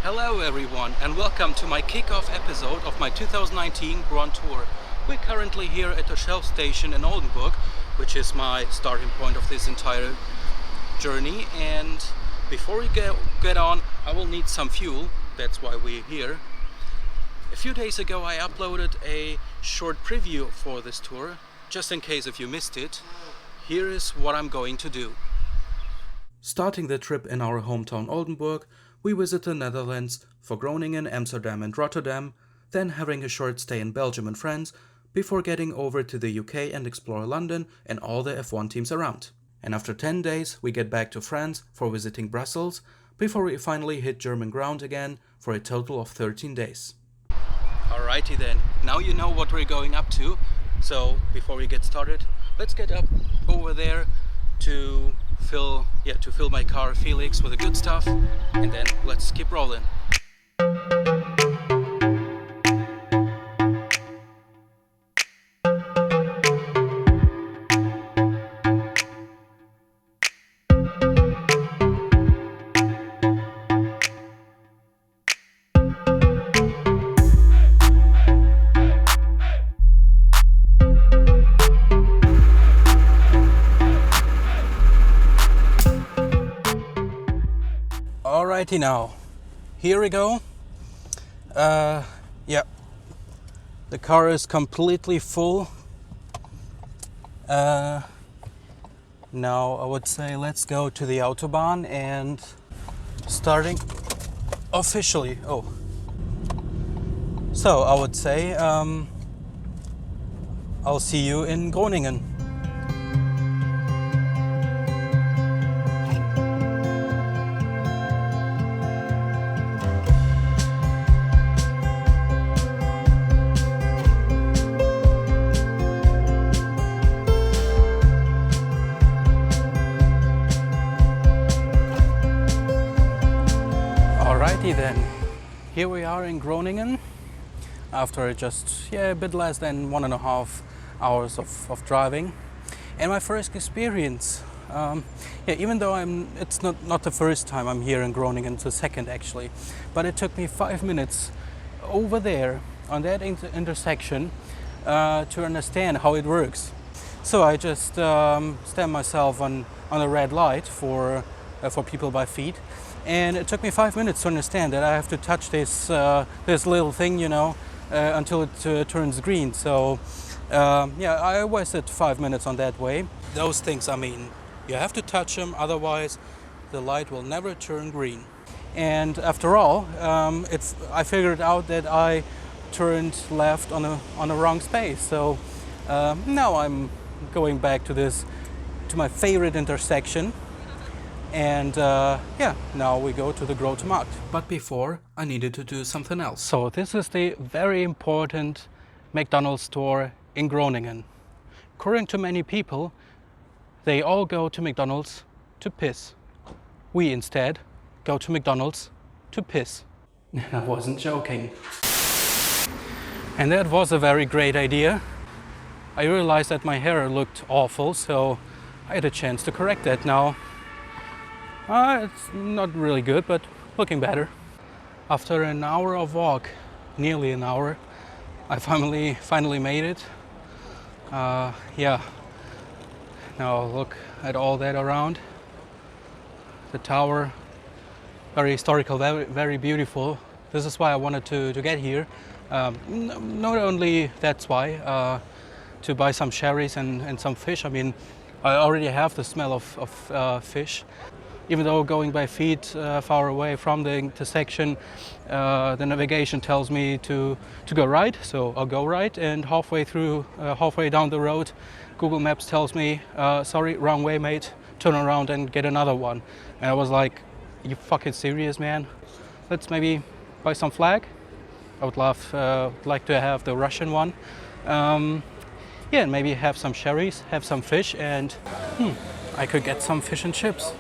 Hello everyone and welcome to my kickoff episode of my 2019 Grand Tour. We're currently here at the Shell station in Oldenburg, which is my starting point of this entire journey, and before we get on I will need some fuel. That's why we're here. A few days ago I uploaded a short preview for this tour. Just in case if you missed it, here is what I'm going to do. Starting the trip in our hometown Oldenburg, we visit the Netherlands for Groningen, Amsterdam and Rotterdam, then having a short stay in Belgium and France, before getting over to the UK and explore London and all the F1 teams around. And after 10 days we get back to France for visiting Brussels, before we finally hit German ground again for a total of 13 days. Alrighty then, now you know what we're going up to, so before we get started, let's get up over there to fill my car Felix with the good stuff, and then let's keep rolling. Alrighty now, here we go. The car is completely full. Now I would say let's go to the Autobahn and starting officially. So I would say I'll see you in Groningen. Then here we are in Groningen after just a bit less than 1.5 hours of driving, and my first experience. Even though it's not the first time I'm here in Groningen, it's the second actually, but it took me 5 minutes over there on that intersection to understand how it works. So I just stand myself on a red light for people by feet. And it took me 5 minutes to understand that I have to touch this little thing, until it turns green. So I wasted 5 minutes on that way. Those things, you have to touch them, otherwise the light will never turn green. And after all, I figured out that I turned left on a wrong space. So now I'm going back to my favorite intersection. And now we go to the Grote Markt. But before, I needed to do something else. So this is the very important McDonald's store in Groningen. According to many people, they all go to McDonald's to piss. We instead go to McDonald's to piss. I wasn't joking. And that was a very great idea. I realized that my hair looked awful, so I had a chance to correct that now. It's not really good, but looking better. After an hour of walk, nearly an hour, I finally made it. Now look at all that around. The tower, very historical, very beautiful. This is why I wanted to get here. Not only that's why, to buy some cherries and some fish. I already have the smell of fish. Even though going by feet far away from the intersection, the navigation tells me to go right, so I'll go right, and halfway down the road, Google Maps tells me, sorry, wrong way mate, turn around and get another one. And I was like, are you fucking serious, man? Let's maybe buy some flag. I would like to have the Russian one. And maybe have some cherries, have some fish, and I could get some fish and chips.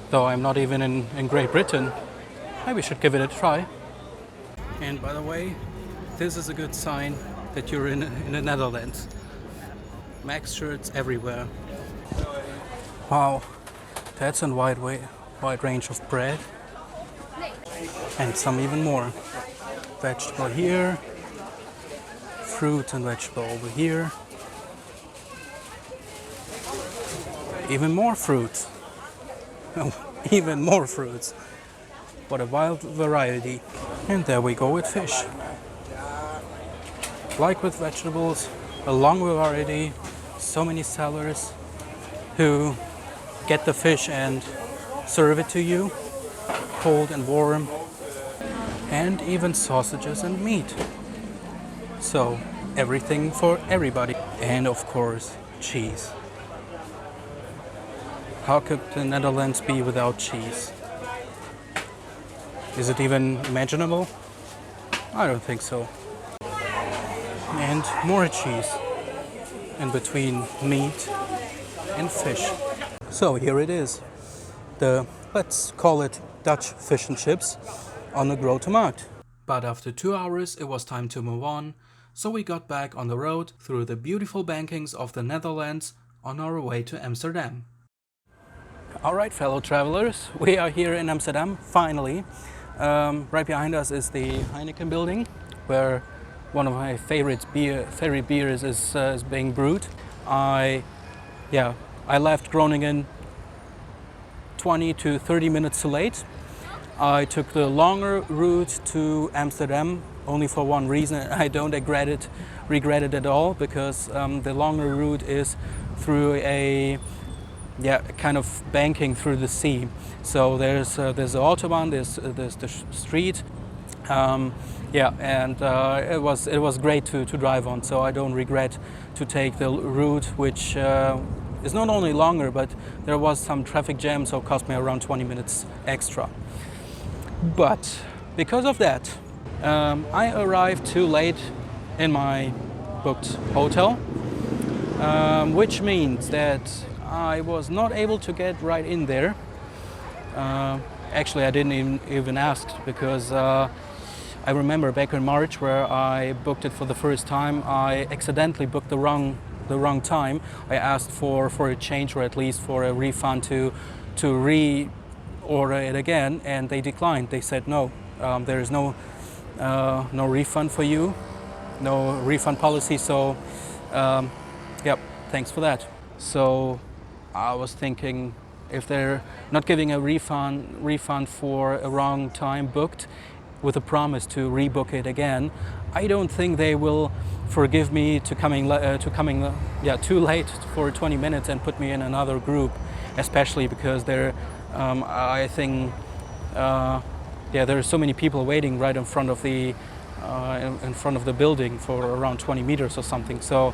Though I'm not even in Great Britain, maybe we should give it a try. And by the way, this is a good sign that you're in the Netherlands. Max shirts everywhere. Wow, that's a wide range of bread. And some even more. Vegetable here, fruit and vegetable over here. Even more fruit. Oh, even more fruits. What a wild variety. And there we go with fish. Like with vegetables, a long variety, so many sellers who get the fish and serve it to you, cold and warm, and even sausages and meat. So everything for everybody. And of course, cheese. How could the Netherlands be without cheese? Is it even imaginable? I don't think so. And more cheese in between meat and fish. So here it is. Let's call it Dutch fish and chips on the Grote Markt. But after 2 hours it was time to move on, so we got back on the road through the beautiful bankings of the Netherlands on our way to Amsterdam. Alright fellow travelers, we are here in Amsterdam, finally. Right behind us is the Heineken building, where one of my favorite beers is being brewed. I left Groningen 20 to 30 minutes too late. I took the longer route to Amsterdam only for one reason. I don't regret it at all, because the longer route is through a kind of banking through the sea. So there's the autobahn, there's the street, it was great to drive on. So I don't regret to take the route, which is not only longer, but there was some traffic jam, so it cost me around 20 minutes extra. But because of that, I arrived too late in my booked hotel, which means that I was not able to get right in there. Actually, I didn't even ask, because I remember back in March, where I booked it for the first time, I accidentally booked the wrong time. I asked for a change, or at least for a refund to re-order it again, and they declined. They said no, there is no refund for you, no refund policy. So, thanks for that. So I was thinking, if they're not giving a refund for a wrong time booked, with a promise to rebook it again, I don't think they will forgive me to coming too late for 20 minutes and put me in another group, especially because I think there are so many people waiting right in front of the building for around 20 meters or something. So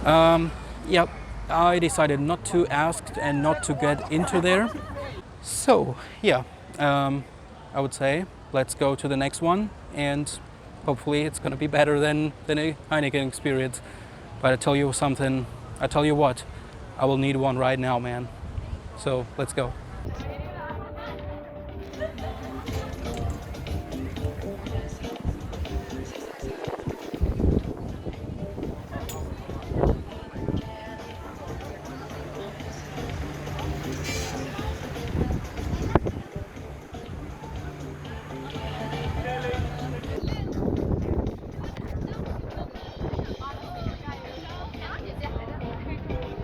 I decided not to ask and not to get into there. So I would say let's go to the next one, and hopefully it's going to be better than a Heineken experience. But I tell you something, I tell you what, I will need one right now, man. So let's go.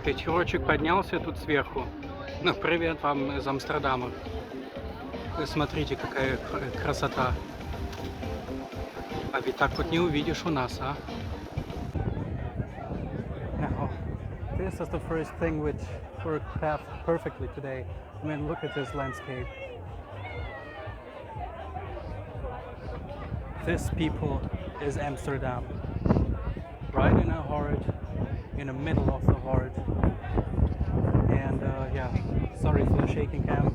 Пятерочек поднялся тут сверху. Ну, привет вам из Амстердама. Вы смотрите, какая красота. А ведь так вот не увидишь у нас, а? Now, this is the first thing which worked perfectly today. I mean, look at this landscape. This, people, is Amsterdam. Right in our heart, in the middle of the heart. And sorry for the shaking cam.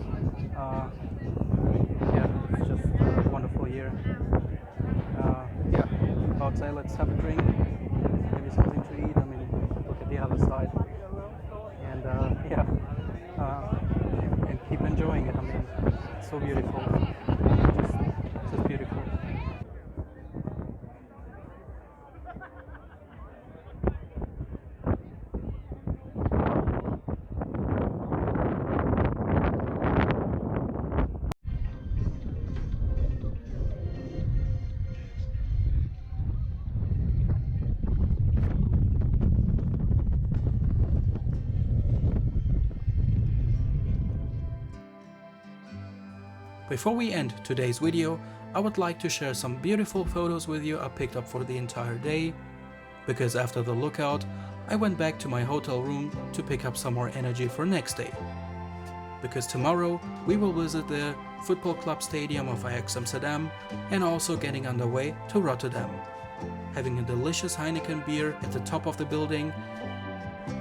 It's just a wonderful year. I would say let's have a drink, maybe something to eat. I mean, look at the other side. And and keep enjoying it. I mean, it's so beautiful. Just beautiful. Before we end today's video, I would like to share some beautiful photos with you I picked up for the entire day, because after the lookout, I went back to my hotel room to pick up some more energy for next day. Because tomorrow we will visit the football club stadium of Ajax Amsterdam and also getting underway to Rotterdam, having a delicious Heineken beer at the top of the building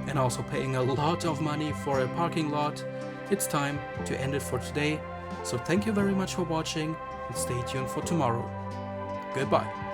and also paying a lot of money for a parking lot. It's time to end it for today, so thank you very much for watching and stay tuned for tomorrow. Goodbye.